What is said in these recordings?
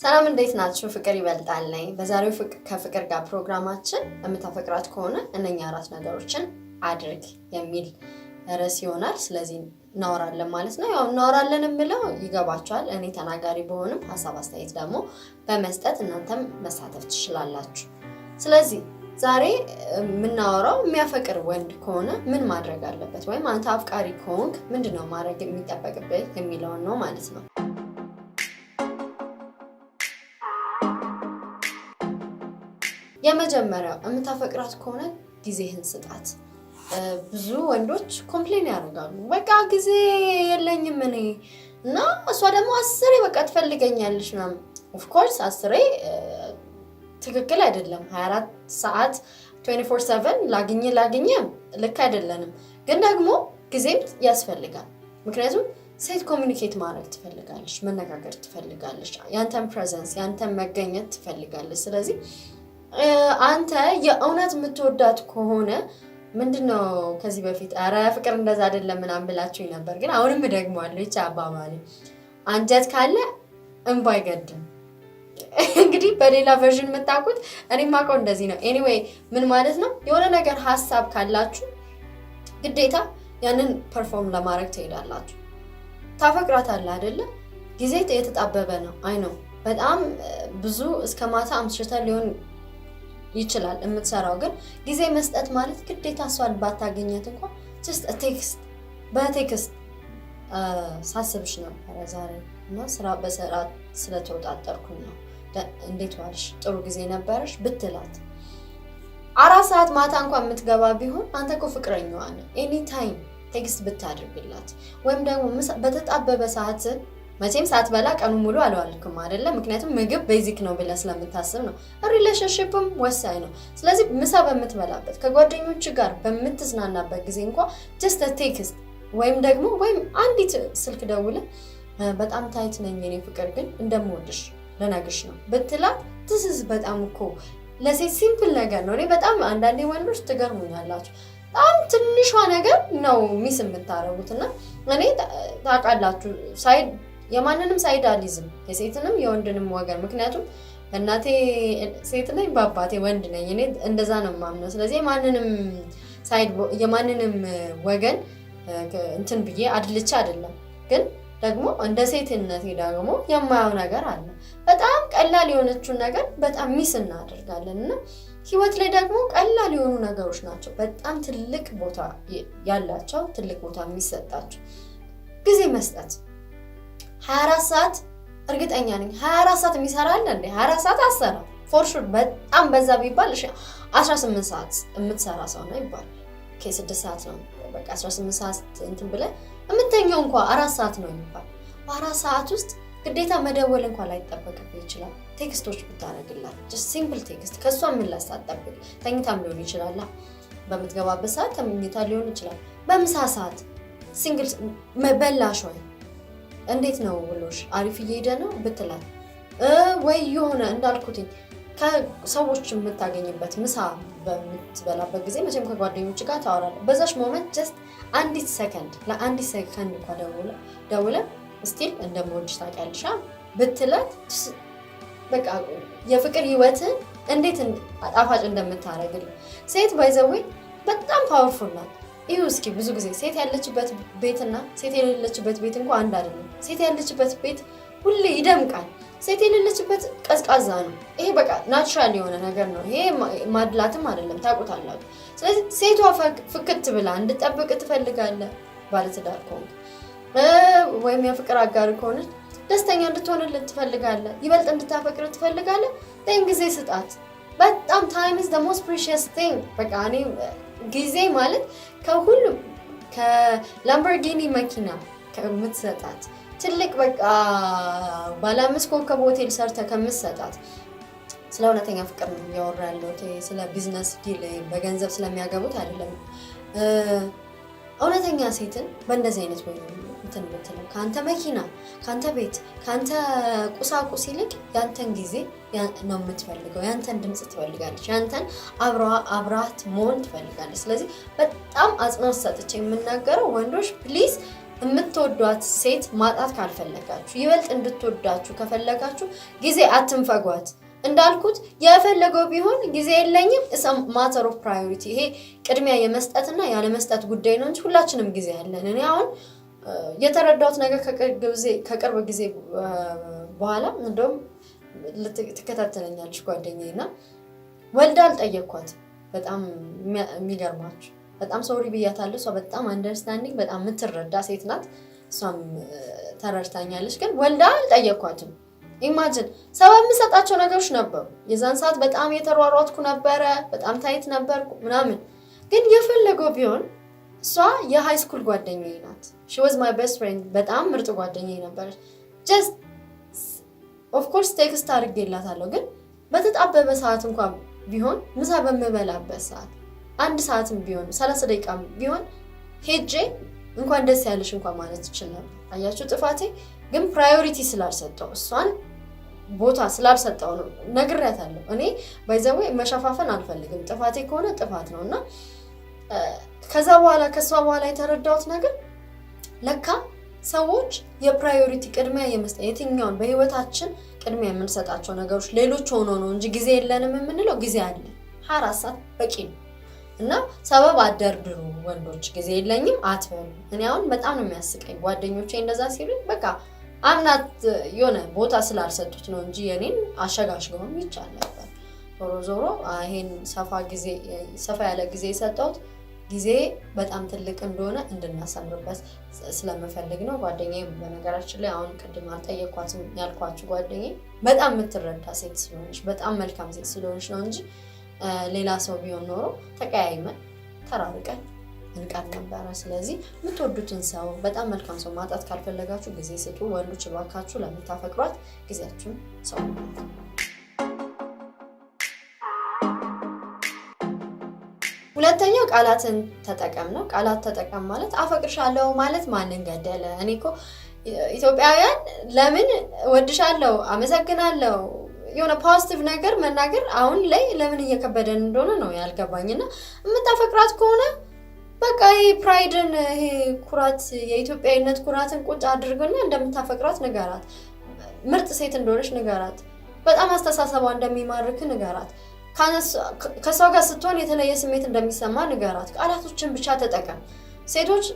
ሰላም እንዴት ናችሁ? ፍቅር ይበልጣል ነኝ። በዛሬው ከፍቅር ጋር ፕሮግራማችን የምታፈቅራት ከሆነ እነኛ አራት ነገሮችን አድርግ የሚል ርዕስ ይሆናል። ስለዚህ እናወራለን ማለት ነው። ያው እናወራለን የምለው ይገባችኋል። እኔ ተናጋሪ በሆንም ሀሳብ አስተያየት ደግሞ በመስጠት እናንተም መሳተፍ ትችላላችሁ። ስለዚህ ዛሬ የምናወራው የሚያፈቅር ወንድ ከሆነ ምን ማድረግ አለበት ወይም አንተ አፍቃሪ ከሆንክ ምንድነው ማድረግ የሚጠበቅብህ የሚለውን ነው ማለት ነው። የመጀመሪያው የምታፈቅራት ከሆነ ጊዜህን ስጣት። ብዙ ወንዶች ኮምፕሌን ያደርጋሉ። በቃ ጊዜ የለኝም እኔ እና እሷ ደግሞ 10 በቃ ትፈልገኛለች ምናምን። ኦፍ ኮርስ 10 ትክክል አይደለም። 24 ሰዓት 24/7 ላግኝ ልክ አይደለንም። ግን ደግሞ ጊዜም ያስፈልጋል። ምክንያቱም ሴት ኮሚኒኬት ማድረግ ትፈልጋለች፣ መነጋገር ትፈልጋለች፣ ያንተን ፕሬዘንስ ያንተን መገኘት ትፈልጋለች። ስለዚህ አንተ የእውነት የምትወዳት ከሆነ ምንድነው ከዚህ በፊት አረ ፍቅር እንደዛ አይደለም ምናምን ብላችሁኝ ነበር፣ ግን አሁንም ደግሞአለሁ ይቻ አባባሌ አንጀት ካለ እንባ አይገድም። እንግዲህ በሌላ ቨርዥን የምታውቁት እኔ ማውቀው እንደዚህ ነው። ኤኒዌይ ምን ማለት ነው? የሆነ ነገር ሀሳብ ካላችሁ ግዴታ ያንን ፐርፎርም ለማድረግ ትሄዳላችሁ። ታፈቅራታለህ አይደለ? ጊዜ የተጣበበ ነው። አይ ነው በጣም ብዙ እስከ ማታ አምሽተ ሊሆን ይችላል የምትሰራው። ግን ጊዜ መስጠት ማለት ግዴታ እሷን ባታገኘት እንኳን just a text በቴክስት ሳስብሽ ነበር ዛሬ እና ስራ በስራ ስለተወጣጠርኩኝ ነው፣ እንዴት ዋልሽ፣ ጥሩ ጊዜ ነበርሽ ብትላት 4 ሰዓት ማታ እንኳን የምትገባ ቢሆን አንተ እኮ ፍቅረኛዋ ነህ። ኤኒ ታይም ቴክስት ብታደርግላት ወይም ደግሞ በተጣበበ ሰዓት መቼም ሳትበላ ቀኑ ሙሉ አልዋልክም አይደለ? ምክንያቱም ምግብ ቤዚክ ነው ብለህ ስለምታስብ ነው። ሪሌሽንሺፕም ወሳኝ ነው። ስለዚህ ምሳ በምትበላበት ከጓደኞች ጋር በምትዝናናበት ጊዜ እንኳን just a text ወይም አንዲት ስልክ ደውለህ በጣም ታይት ነኝ የኔ ፍቅር ግን እንደምወድሽ ልነግርሽ ነው ብትላት ትስስ በጣም እኮ ለሴት ሲምፕል ነገር ነው። እኔ በጣም አንዳንዴ ወንዶች ትገርሙኛላችሁ። በጣም ትንሿ ነገር ነው ሚስ የምታረጉትና እኔ ታውቃላችሁ የማንንም ሳይድ አልይዝም፣ የሴትንም የወንድንም ወገን። ምክንያቱም እናቴ ሴት ነኝ በአባቴ ወንድ ነኝ። እኔ እንደዛ ነው የማምነው። ስለዚህ የማንንም ወገን እንትን ብዬ አድልቼ አይደለም። ግን ደግሞ እንደ ሴትነቴ ደግሞ የማየው ነገር አለ። በጣም ቀላል የሆነችውን ነገር በጣም ሚስ እናደርጋለን እና ህይወት ላይ ደግሞ ቀላል የሆኑ ነገሮች ናቸው በጣም ትልቅ ቦታ ያላቸው፣ ትልቅ ቦታ የሚሰጣቸው። ጊዜ መስጠት 24 ሰዓት እርግጠኛ ነኝ 24 ሰዓት የሚሰራ አለ እንዴ? 24 ሰዓት አሰራ ፎር ሹር። በጣም በዛ ቢባል 18 ሰዓት የምትሰራ ሰው ነው ይባል። 6 ሰዓት ነው በቃ 18 ሰዓት እንትን ብለህ የምተኛው እንኳን 4 ሰዓት ነው ይባል። በ4 ሰዓት ውስጥ ግዴታ መደወል እንኳን ላይጠበቅብህ ይችላል። ቴክስቶች ብታረግላት just simple ቴክስት ከሷ ምላሽ ሳትጠብቅ ተኝታም ሊሆን ይችላል። በምትገባበት ሰዓት ተኝታ ሊሆን ይችላል። በምሳ ሰዓት ሲንግል በላሽ ወይ እንዴት ነው ውሎሽ አሪፍ እየሄደ ነው ብትላት ወይ የሆነ እንዳልኩትኝ ከሰዎች የምታገኝበት ምሳ በምትበላበት ጊዜ መቼም ከጓደኞች ጋር ታወራለህ። በዛሽ ሞመንት just ለአንዲት ሰከንድ እንኳን ደውለ ስቲል እንደምወድሽ ታውቂያለሽ ብትላት በቃ የፍቅር ህይወትን እንዴት ጣፋጭ እንደምታረግልህ። ሴት ባይዘዌ በጣም ፓወርፉል ናት። ይሄው እስኪ ብዙ ጊዜ ሴት ያለችበት ቤትና ሴት የሌለችበት ቤት እንኳን አንድ አይደለም። ሴት ያለችበት ቤት ሁሌ ይደምቃል፣ ሴት የሌለችበት ቀዝቃዛ ነው። ይሄ በቃ ናቹራል የሆነ ነገር ነው። ይሄ ማድላትም አይደለም፣ ታውቁታላችሁ። ስለዚህ ሴቷ ፍክት ብላ እንድጠብቅ ትፈልጋለህ። ባለትዳር ከሆንክ ወይም የፍቅር አጋር ከሆነች ደስተኛ እንድትሆንልህ ትፈልጋለህ፣ ይበልጥ እንድታፈቅር ትፈልጋለህ። ጊዜ ስጣት። በጣም time is the most precious thing። በቃ እኔ ጊዜ ማለት ከሁሉም ከላምበርጊኒ መኪና ከምትሰጣት ትልቅ በቃ ባለ 5 ኮከብ ሆቴል ሰርተ ከምትሰጣት ስለ እውነተኛ ፍቅር ነው እያወራ ያለሁት። ስለ ቢዝነስ ዲል በገንዘብ ስለሚያገቡት አይደለም። እውነተኛ ሴትን በእንደዚህ አይነት ወይ እንትን ብትለው ካንተ መኪና፣ ካንተ ቤት፣ ካንተ ቁሳቁስ ይልቅ ያንተን ጊዜ ነው የምትፈልገው። ያንተን ድምጽ ትፈልጋለች፣ ያንተን አብራት መሆን ትፈልጋለች። ስለዚህ በጣም አጽንኦት ሰጥቼ የምናገረው ወንዶች ፕሊዝ የምትወዷት ሴት ማጣት ካልፈለጋችሁ ይበልጥ እንድትወዳችሁ ከፈለጋችሁ ጊዜ አትንፈጓት እንዳልኩት የፈለገው ቢሆን ጊዜ የለኝም ማተር ኦፍ ፕራዮሪቲ ይሄ ቅድሚያ የመስጠትና ያለ መስጠት ጉዳይ ነው እንጂ ሁላችንም ጊዜ አለን እኔ አሁን የተረዳሁት ነገር ከቅርብ ጊዜ በኋላ እንደውም ልትከታተለኛለሽ ጓደኛዬና ወልዳ አልጠየኳት በጣም የሚገርማችሁ በጣም ሶሪ ብያታለሁ እሷ በጣም አንደርስታንዲንግ በጣም የምትረዳ ሴት ናት እሷም ተረድታኛለች ግን ወልዳ አልጠየኳትም ኢማጂን ሰበብ የምሰጣቸው ነገሮች ነበሩ የዛን ሰዓት በጣም የተሯሯጥኩ ነበረ በጣም ታይት ነበርኩ ምናምን ግን የፈለገው ቢሆን እሷ የሃይ ስኩል ጓደኛዬ ናት she was my best friend በጣም ምርጥ ጓደኛዬ ነበረች just of course ቴክስት አድርጌላታለሁ ግን በተጣበበ ሰዓት እንኳን ቢሆን ምሳ በመበላበት ሰዓት አንድ ሰዓትም ቢሆን 30 ደቂቃም ቢሆን ሄጄ እንኳን ደስ ያለሽ እንኳን ማለት ይችላል አያችሁ ጥፋቴ ግን ፕራዮሪቲ ስላልሰጠው እሷን ቦታ ስላልሰጠው ነው ነግሬያታለሁ እኔ ባይዘው መሻፋፈን አልፈልግም ጥፋቴ ከሆነ ጥፋት ነውና ከዛ በኋላ ከሷ በኋላ የተረዳሁት ነገር ለካ ሰዎች የፕራዮሪቲ ቅድሚያ የመስጠት የትኛውን በህይወታችን ቅድሚያ የምንሰጣቸው ነገሮች ሌሎች ሆኖ ነው እንጂ ጊዜ የለንም የምንለው ጊዜ አለ 24 ሰዓት በቂ ነው እና ሰበብ አደርድሩ ወንዶች ጊዜ የለኝም አትበሉ እኔ አሁን በጣም ነው የሚያስቀኝ ጓደኞቼ እንደዛ ሲሉኝ በቃ አምናት የሆነ ቦታ ስላልሰጡት ነው እንጂ የኔን አሸጋሽገውም ይቻል ነበር ዞሮ ይሄን ሰፋ ያለ ጊዜ ሰጠሁት ጊዜ በጣም ትልቅ እንደሆነ እንድናሰምርበት ስለምፈልግ ነው ጓደኛዬ በነገራችን ላይ አሁን ቅድም አልጠየኳትም ያልኳችሁ ጓደኛዬ በጣም የምትረዳ ሴት ስለሆነች በጣም መልካም ሴት ስለሆነች ነው እንጂ ሌላ ሰው ቢሆን ኖሮ ተቀያይመን ተራርቀን እንቀር ነበር ስለዚህ የምትወዱትን ሰው በጣም መልካም ሰው ማጣት ካልፈለጋችሁ ጊዜ ስጡ ወንዶች ባካችሁ ለምታፈቅሯት ጊዜያችሁን ሰው ሁለተኛው ቃላትን ተጠቀም ነው ቃላት ተጠቀም ማለት አፈቅርሻለሁ ማለት ማንን ገደለ እኔኮ ኢትዮጵያውያን ለምን ወድሻለሁ አመሰግናለሁ የሆነ ፖዚቲቭ ነገር መናገር አሁን ላይ ለምን እየከበደን እንደሆነ ነው ያልገባኝና የምታፈቅራት ከሆነ በቃ ይሄ ፕራይድን ይሄ ኩራት የኢትዮጵያዊነት ኩራትን ቁጭ አድርገና እንደምታፈቅራት ንገራት ምርጥ ሴት እንደሆነች ንገራት በጣም አስተሳሰቧ እንደሚማርክ ንገራት ከሷ ጋር ስትሆን የተለየ ስሜት እንደሚሰማ ንገራት ቃላቶችን ብቻ ተጠቀም ሴቶች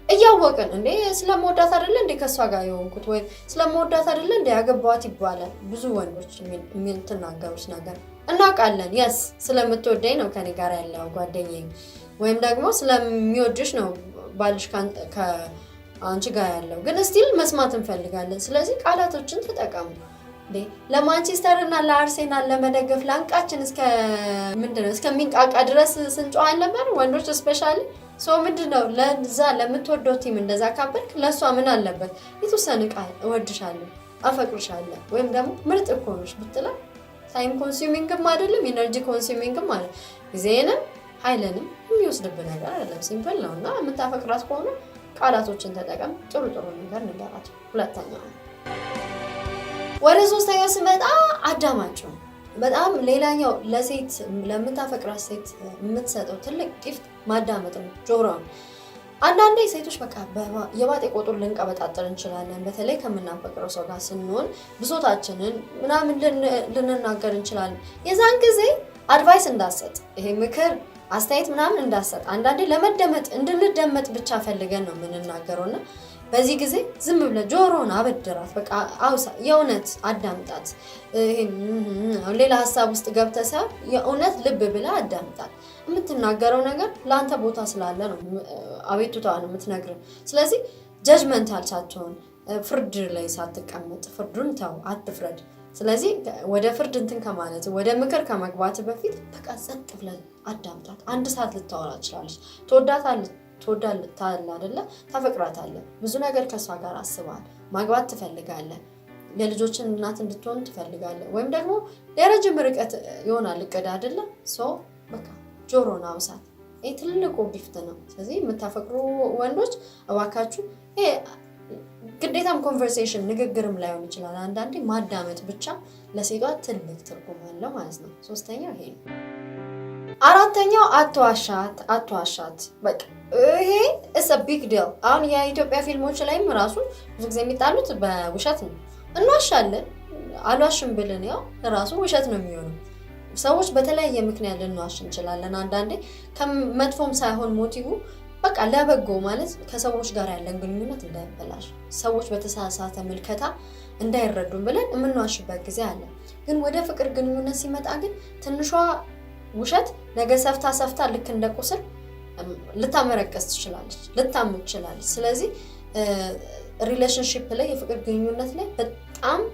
እያወቅን እንዴ ስለምወዳት አይደለ እንዴ ከሷ ጋር የሆንኩት ወይ ስለምወዳት አይደለ እንዴ ያገባዋት ይባላል ብዙ ወንዶች የሚተናገሩት ነገር እናውቃለን yes ስለምትወደኝ ነው ከኔ ጋር ያለው ጓደኛዬ ወይም ደግሞ ስለሚወድሽ ነው ባልሽ ከአንቺ ጋር ያለው ግን ስቲል መስማት እንፈልጋለን ስለዚህ ቃላቶችን ተጠቀሙ ለማንቸስተር እና ለአርሴናል ለመደገፍ ላንቃችን እስከሚንቃቃ ድረስ ስንጮህ ነበር ወንዶች ስፔሻሊ ሶ ምንድነው ለዛ ለምትወደው ቲም እንደዛ ካበልክ ለሷ ምን አለበት የተወሰነ ቃል እወድሻለሁ አፈቅርሻለሁ ወይም ደግሞ ምርጥ እኮ ነሽ ብትላ ታይም ኮንሱሚንግም አይደለም ኢነርጂ ኮንሱሚንግም ማለት ጊዜንም ኃይልንም የሚወስድብህ ነገር አይደለም ሲምፕል ነውና የምታፈቅራት ከሆነ ቃላቶችን ተጠቀም ጥሩ ነገር ንገራት ሁለተኛው ወደ ሶስተኛው ስመጣ አዳማጭ በጣም ሌላኛው ለሴት ለምታፈቅራት ሴት የምትሰጠው ትልቅ ጊፍት ማዳመጥ ነው ጆሮ አንዳንዴ ሴቶች በቃ የባጤ ቆጡን ልንቀበጣጠር እንችላለን በተለይ ከምናፈቅረው ሰው ጋር ስንሆን ብሶታችንን ምናምን ልንናገር እንችላለን የዛን ጊዜ አድቫይስ እንዳሰጥ ይሄ ምክር አስተያየት ምናምን እንዳሰጥ አንዳንዴ ለመደመጥ እንድንደመጥ ብቻ ፈልገን ነው የምንናገረውና በዚህ ጊዜ ዝም ብለ ጆሮን አበድራት በቃ አውሳ የእውነት አዳምጣት ሌላ ሐሳብ ውስጥ ገብተህ የእውነት ልብ ብለ አዳምጣት የምትናገረው ነገር ላንተ ቦታ ስላለ ነው አቤቱታውን የምትነግረው ስለዚህ ጀጅመንታል ሳትሆን ፍርድ ላይ ሳትቀመጥ ፍርዱን ተው አትፍረድ ስለዚህ ወደ ፍርድ እንትን ከማለት ወደ ምክር ከመግባት በፊት በቃ ጸጥ ብለ አዳምጣት አንድ ሰዓት ልታወራ ትችላለች ትወዳታለህ አይደለ ታፈቅራታለህ ብዙ ነገር ከሷ ጋር አስባል ማግባት ትፈልጋለህ የልጆችን እናት እንድትሆን ትፈልጋለህ ወይም ደግሞ ለረጅም ርቀት ይሆናል እቅድ አይደለ ሶ በቃ ጆሮን አውሳት ይሄ ትልቁ ጊፍት ነው ስለዚህ የምታፈቅሩ ወንዶች እባካችሁ ይሄ ግዴታም ኮንቨርሴሽን ንግግርም ላይሆን ይችላል አንዳንዴ ማዳመጥ ብቻ ለሴቷ ትልቅ ትርጉም አለው ማለት ነው ሶስተኛው ይሄ አራተኛው አትዋሻት በቃ ይሄ is a big deal። አሁን የኢትዮጵያ ፊልሞች ላይም ራሱ ብዙ ጊዜ የሚጣሉት በውሸት ነው። እንዋሻለን አልዋሽም ብለን ያው ራሱ ውሸት ነው የሚሆነው። ሰዎች በተለያየ ምክንያት ልንዋሽ እንችላለን። አንዳንዴ ከመጥፎም ሳይሆን ሞቲቭ በቃ ለበጎ ማለት ከሰዎች ጋር ያለን ግንኙነት እንዳይበላሽ፣ ሰዎች በተሳሳተ ምልከታ እንዳይረዱን ብለን የምንዋሽበት ጊዜ አለ። ግን ወደ ፍቅር ግንኙነት ሲመጣ ግን ትንሿ ውሸት ነገ ሰፍታ ልክ እንደ ቁስል ልታመረቀስ ትችላለች፣ ልታም ትችላለች። ስለዚህ ሪሌሽንሺፕ ላይ የፍቅር ግንኙነት ላይ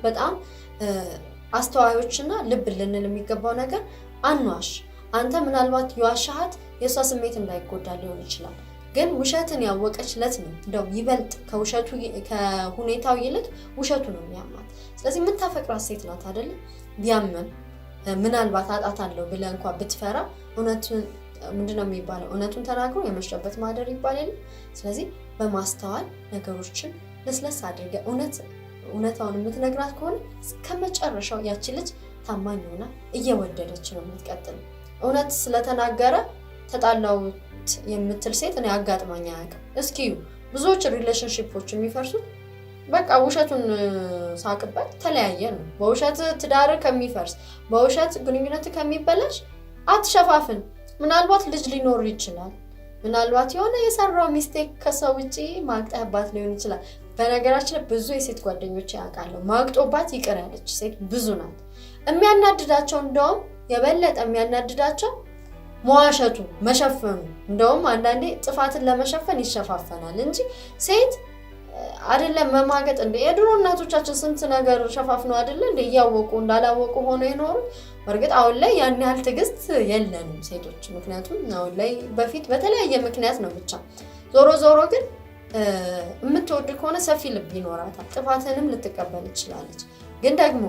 በጣም አስተዋዮችና ልብ ልንል የሚገባው ነገር አንዋሽ። አንተ ምናልባት የዋሻሃት የሷ ስሜት እንዳይጎዳ ሊሆን ይችላል። ግን ውሸትን ያወቀችለት ነው እንደው ይበልጥ ከሁኔታው ይልቅ ውሸቱ ነው የሚያማት። ስለዚህ የምታፈቅራት ሴት ናት አይደል? ቢያመን ምናልባት አጣታለሁ ብለህ እንኳን ብትፈራ እውነቱን ምንድነው የሚባለው? እውነቱን ተናግሮ የመሸበት ማደር ይባላል። ስለዚህ በማስተዋል ነገሮችን ለስለስ አድርገህ እውነታውን የምትነግራት ከሆነ እስከመጨረሻው ያቺ ልጅ ታማኝ ሆና እየወደደች ነው የምትቀጥለው። እውነት ስለተናገረ ተጣላሁት የምትል ሴት እኔ አጋጥማኝ አያውቅም። እስኪ ብዙዎች ሪሌሽንሺፖች የሚፈርሱት በቃ ውሸቱን ሳቅበት ተለያየ ነው። በውሸት ትዳር ከሚፈርስ በውሸት ግንኙነት ከሚበላሽ አትሸፋፍን። ምናልባት ልጅ ሊኖር ይችላል። ምናልባት የሆነ የሰራው ሚስቴክ ከሰው ውጪ ማቅጠህባት ሊሆን ይችላል። በነገራችን ብዙ የሴት ጓደኞች ያውቃለሁ ማቅጦባት ይቅር ያለች ሴት ብዙ ናት። የሚያናድዳቸው እንደውም የበለጠ የሚያናድዳቸው መዋሸቱ መሸፈኑ። እንደውም አንዳንዴ ጥፋትን ለመሸፈን ይሸፋፈናል እንጂ ሴት አይደለም መማገጥ። እንደ የድሮ እናቶቻችን ስንት ነገር ሸፋፍነው አይደለ እንደ እያወቁ እንዳላወቁ ሆኖ የኖሩት። በርግጥ አሁን ላይ ያን ያህል ትዕግስት የለንም ሴቶች። ምክንያቱም አሁን ላይ በፊት በተለያየ ምክንያት ነው። ብቻ ዞሮ ግን የምትወድ ከሆነ ሰፊ ልብ ይኖራታል። ጥፋትንም ልትቀበል ትችላለች። ግን ደግሞ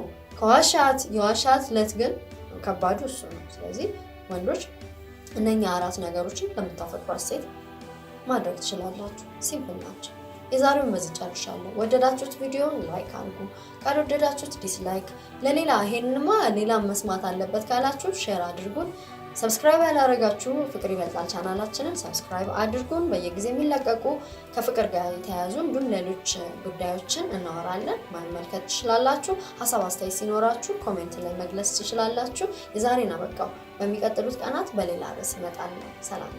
የዋሻት ለት ግን ከባዱ እሱ ነው። ስለዚህ ወንዶች እነኛ 4 ነገሮችን ለምታፈቅሯት ሴት ማድረግ ትችላላችሁ። ሲምፕል ናቸው። የዛሬውን በዚህ ጨርሻለሁ። ወደዳችሁት ቪዲዮን ላይክ አድርጉ፣ ካልወደዳችሁት ዲስላይክ። ይሄንማ ሌላ መስማት አለበት ካላችሁ ሼር አድርጉን። ሰብስክራይብ ያላደረጋችሁ ፍቅር ይበልጣል ቻናላችንን ሰብስክራይብ አድርጉን። በየጊዜው የሚለቀቁ ከፍቅር ጋር የተያያዙ እንዲሁም ሌሎች ጉዳዮችን እናወራለን፣ መመልከት ትችላላችሁ። ሀሳብ አስተያየት ሲኖራችሁ ኮሜንት ላይ መግለጽ ትችላላችሁ። የዛሬን አበቃው። በሚቀጥሉት ቀናት በሌላ ርዕስ እመጣለሁ። ሰላም።